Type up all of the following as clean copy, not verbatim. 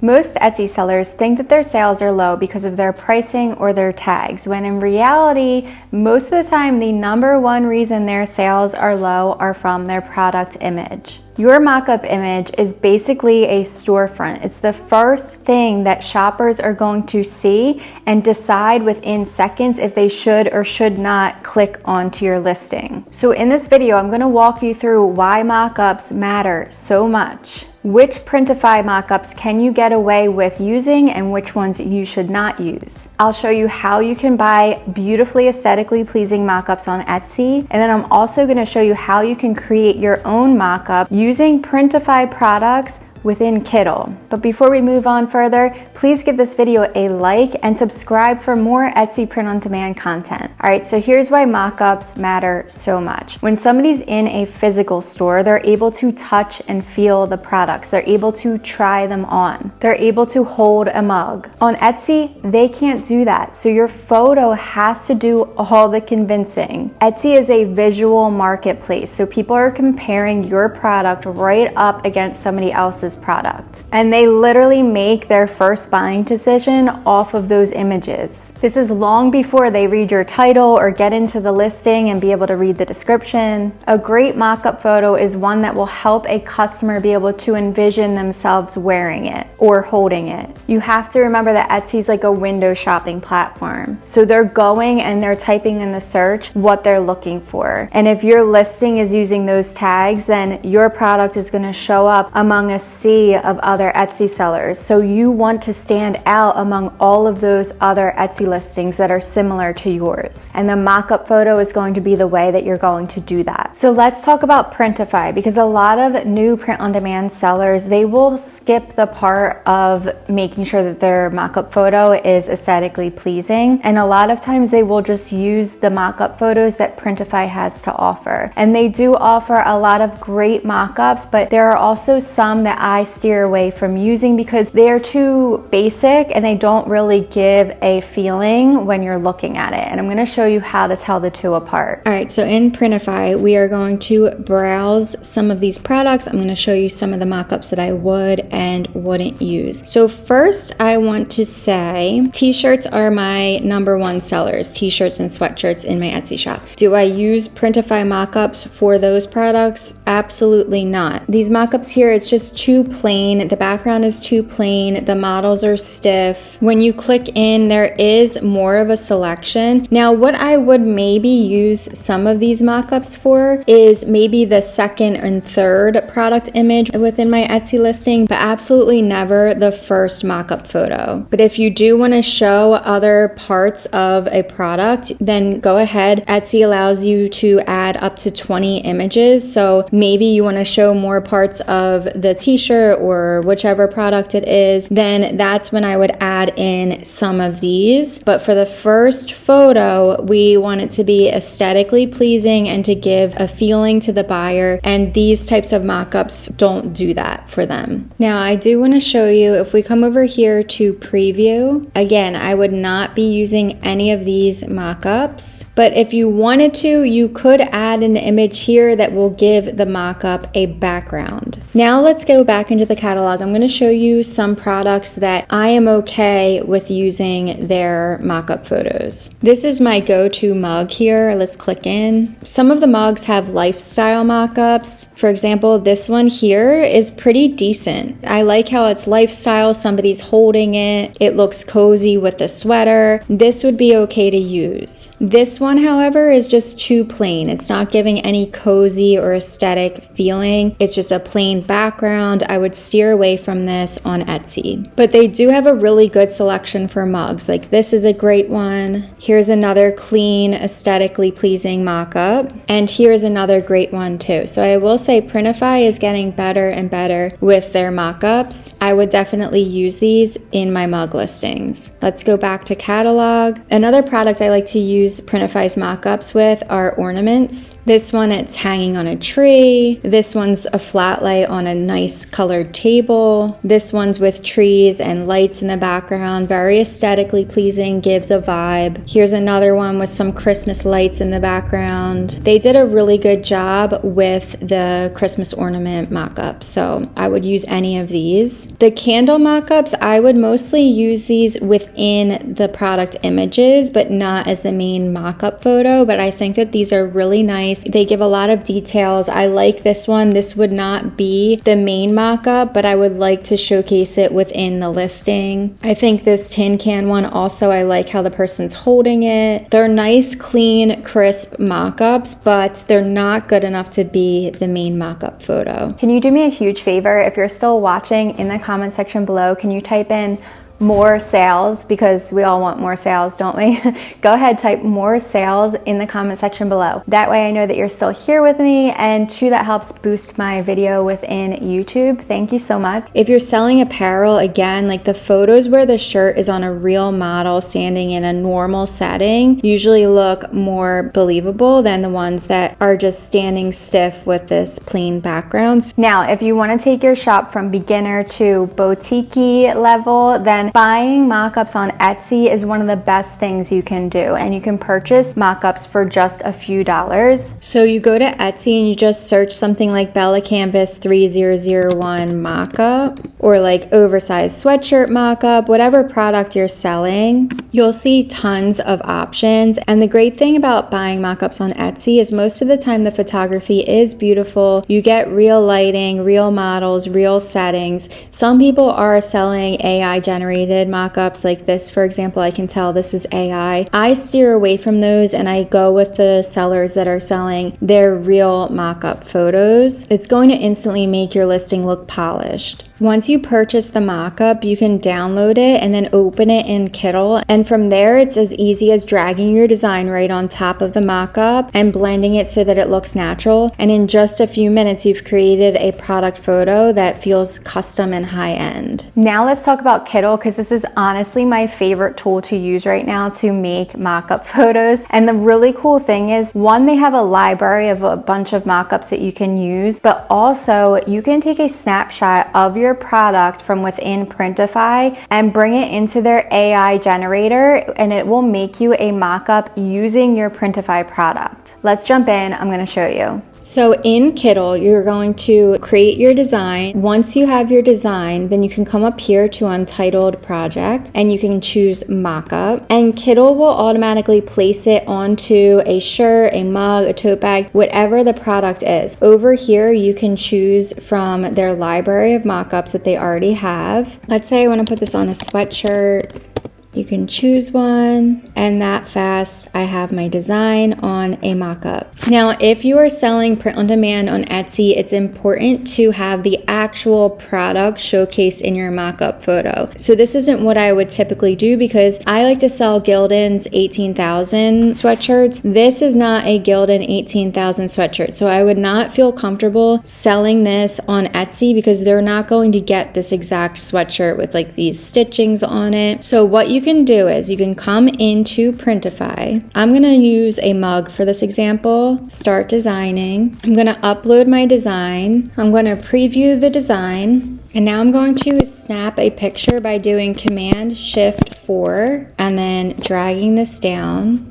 Most Etsy sellers think that their sales are low because of their pricing or their tags, when in reality, most of the time, the number one reason their sales are low are from their product image. Your mock-up image is basically a storefront. It's the first thing that shoppers are going to see and decide within seconds if they should or should not click onto your listing. So in this video, I'm going to walk you through why mock-ups matter so much. Which Printify mockups can you get away with using and which ones you should not use? I'll show you how you can buy beautifully aesthetically pleasing mockups on Etsy, and then I'm also going to show you how you can create your own mockup using Printify products within Kittl. But before we move on further, please give this video a like and subscribe for more Etsy print-on-demand content. All right, so here's why mockups matter so much. When somebody's in a physical store, they're able to touch and feel the products. They're able to try them on. They're able to hold a mug. On Etsy, they can't do that. So your photo has to do all the convincing. Etsy is a visual marketplace, so people are comparing your product right up against somebody else's product. And they literally make their first buying decision off of those images. This is long before they read your title or get into the listing and be able to read the description. A great mock-up photo is one that will help a customer be able to envision themselves wearing it or holding it. You have to remember that Etsy's like a window shopping platform. So they're going and they're typing in the search what they're looking for. And if your listing is using those tags, then your product is going to show up among a sea of other Etsy sellers. So you want to stand out among all of those other Etsy listings that are similar to yours. And the mock-up photo is going to be the way that you're going to do that. So let's talk about Printify, because a lot of new print-on-demand sellers, they will skip the part of making sure that their mock-up photo is aesthetically pleasing. And a lot of times they will just use the mock-up photos that Printify has to offer. And they do offer a lot of great mock-ups, but there are also some that I steer away from using because they're too basic and they don't really give a feeling when you're looking at it. And I'm going to show you how to tell the two apart. All right, so in Printify, we are going to browse some of these products. I'm going to show you some of the mockups that I would and wouldn't use. So first, I want to say t-shirts are my number one sellers, t-shirts and sweatshirts in my Etsy shop. Do I use Printify mockups for those products? Absolutely not. These mockups here, it's just too plain. The background is too plain. The models are stiff. When you click in, there is more of a selection. Now, what I would maybe use some of these mockups for is maybe the second and third product image within my Etsy listing, but absolutely never the first mockup photo. But if you do want to show other parts of a product, then go ahead. Etsy allows you to add up to 20 images. So maybe you want to show more parts of the t-shirt or whichever product it is, then that's when I would add in some of these. But for the first photo, we want it to be aesthetically pleasing and to give a feeling to the buyer. And these types of mockups don't do that for them. Now, I do want to show you, if we come over here to preview, again, I would not be using any of these mockups. But if you wanted to, you could add an image here that will give the mockup a background. Now let's go back into the catalog. I'm going to show you some products that I am okay with using their mock-up photos. This is my go-to mug here. Let's click in. Some of the mugs have lifestyle mock-ups. For example, this one here is pretty decent. I like how it's lifestyle. Somebody's holding it. It looks cozy with the sweater. This would be okay to use. This one, however, is just too plain. It's not giving any cozy or aesthetic feeling. It's just a plain background. I would steer away from this on Etsy. But they do have a really good selection for mugs. Like this is a great one. Here's another clean, aesthetically pleasing mock-up. And here's another great one too. So I will say Printify is getting better and better with their mock-ups. I would definitely use these in my mug listings. Let's go back to catalog. Another product I like to use Printify's mock-ups with are ornaments. This one, it's hanging on a tree. This one's a flat light on a nice colored table. This one's with trees and lights in the background. Very aesthetically pleasing, gives a vibe. Here's another one with some Christmas lights in the background. They did a really good job with the Christmas ornament mock-up, so I would use any of these. The candle mock-ups, I would mostly use these within the product images, but not as the main mock-up photo, but I think that these are really nice. They give a lot of details. I like this one. This would not be the main mock-up, but I would like to showcase it within the listing. I think this tin can one also, I like how the person's holding it. They're nice, clean, crisp mock-ups, but they're not good enough to be the main mock-up photo. Can you do me a huge favor? If you're still watching, in the comment section below, can you type in more sales, because we all want more sales, don't we? Go ahead, type more sales in the comment section below. That way I know that you're still here with me, and two, that helps boost my video within YouTube. Thank you so much. If you're selling apparel, again, like the photos where the shirt is on a real model standing in a normal setting usually look more believable than the ones that are just standing stiff with this plain background. Now, if you want to take your shop from beginner to boutique-y level, then buying mock-ups on Etsy is one of the best things you can do, and you can purchase mock-ups for just a few dollars. So you go to Etsy and you just search something like Bella Canvas 3001 mock-up, or like oversized sweatshirt mock-up, whatever product you're selling. You'll see tons of options, and the great thing about buying mock-ups on Etsy is most of the time the photography is beautiful. You get real lighting, real models, real settings. Some people are selling AI generated mock-ups like this, for example. I can tell this is AI. I steer away from those and I go with the sellers that are selling their real mock-up photos. It's going to instantly make your listing look polished. Once you purchase the mock-up, you can download it and then open it in Kittl, and from there it's as easy as dragging your design right on top of the mock-up and blending it so that it looks natural, and in just a few minutes you've created a product photo that feels custom and high-end. Now let's talk about Kittl, because this is honestly my favorite tool to use right now to make mock-up photos. And the really cool thing is, one, they have a library of a bunch of mock-ups that you can use, but also you can take a snapshot of your product from within Printify and bring it into their AI generator, and it will make you a mock-up using your Printify product. Let's jump in. I'm going to show you. So in Kittl, you're going to create your design. Once you have your design, then you can come up here to Untitled Project and you can choose Mockup, and Kittl will automatically place it onto a shirt, a mug, a tote bag, whatever the product is. Over here, you can choose from their library of mockups that they already have. Let's say I want to put this on a sweatshirt. You can choose one, and that fast I have my design on a mock-up. Now, if you are selling print on demand on Etsy, it's important to have the actual product showcased in your mock-up photo. So this isn't what I would typically do, because I like to sell Gildan's 18,000 sweatshirts. This is not a Gildan 18,000 sweatshirt, so I would not feel comfortable selling this on Etsy because they're not going to get this exact sweatshirt with like these stitchings on it. So what you can do is you can come into Printify. I'm going to use a mug for this example. Start designing. I'm going to upload my design. I'm going to preview the design. And now I'm going to snap a picture by doing Command-Shift-4 and then dragging this down.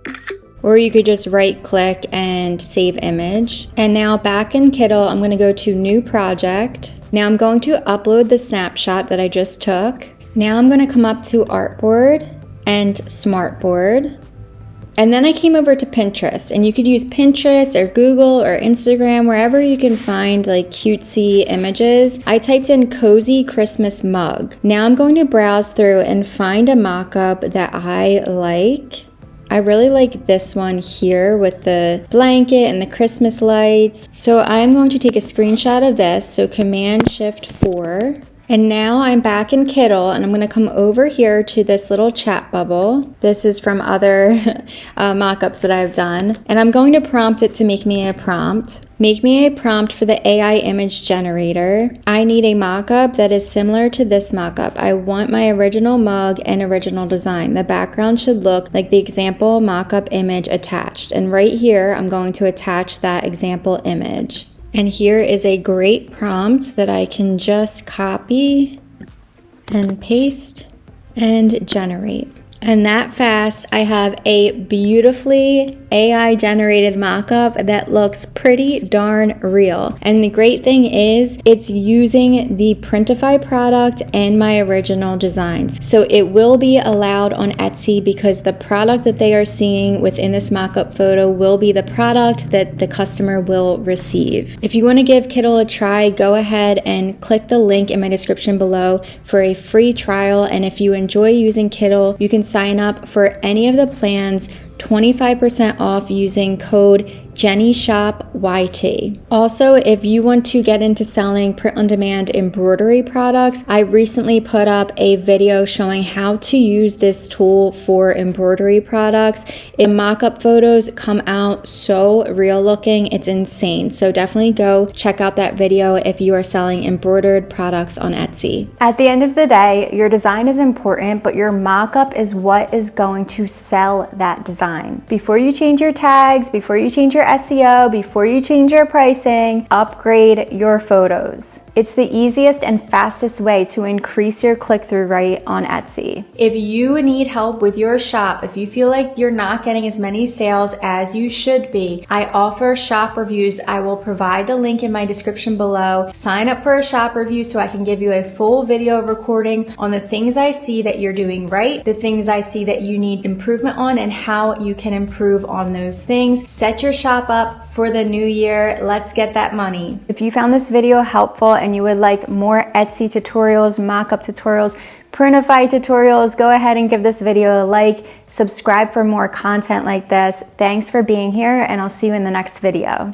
Or you could just right click and save image. And now back in Kittl, I'm going to go to New Project. Now I'm going to upload the snapshot that I just took. Now I'm going to come up to Artboard and Smartboard. And then I came over to Pinterest, and you could use Pinterest or Google or Instagram, wherever you can find like cutesy images. I typed in cozy Christmas mug. Now I'm going to browse through and find a mock-up that I like. I really like this one here with the blanket and the Christmas lights. So I'm going to take a screenshot of this. So Command-Shift-4. And now I'm back in Kittl, and I'm going to come over here to this little chat bubble. This is from other mockups that I've done. And I'm going to prompt it to make me a prompt. Make me a prompt for the AI image generator. I need a mockup that is similar to this mockup. I want my original mug and original design. The background should look like the example mockup image attached. And right here, I'm going to attach that example image. And here is a great prompt that I can just copy and paste and generate. And that fast, I have a beautifully AI generated mockup that looks pretty darn real. And the great thing is it's using the Printify product and my original designs. So it will be allowed on Etsy because the product that they are seeing within this mockup photo will be the product that the customer will receive. If you want to give Kittl a try, go ahead and click the link in my description below for a free trial. And if you enjoy using Kittl, you can sign up for any of the plans 25% off using code JennyShopYT. Also, if you want to get into selling print-on-demand embroidery products, I recently put up a video showing how to use this tool for embroidery products. Mock-up photos come out so real looking, it's insane. So definitely go check out that video if you are selling embroidered products on Etsy. At the end of the day, your design is important, but your mock-up is what is going to sell that design. Before you change your tags, before you change your SEO, before you change your pricing, upgrade your photos. It's the easiest and fastest way to increase your click-through rate on Etsy. If you need help with your shop, if you feel like you're not getting as many sales as you should be, I offer shop reviews. I will provide the link in my description below. Sign up for a shop review so I can give you a full video recording on the things I see that you're doing right, the things I see that you need improvement on, and how you can improve on those things. Set your shop up for the new year. Let's get that money. If you found this video helpful and you would like more Etsy tutorials, mockup tutorials, Printify tutorials, go ahead and give this video a like, subscribe for more content like this. Thanks for being here, and I'll see you in the next video.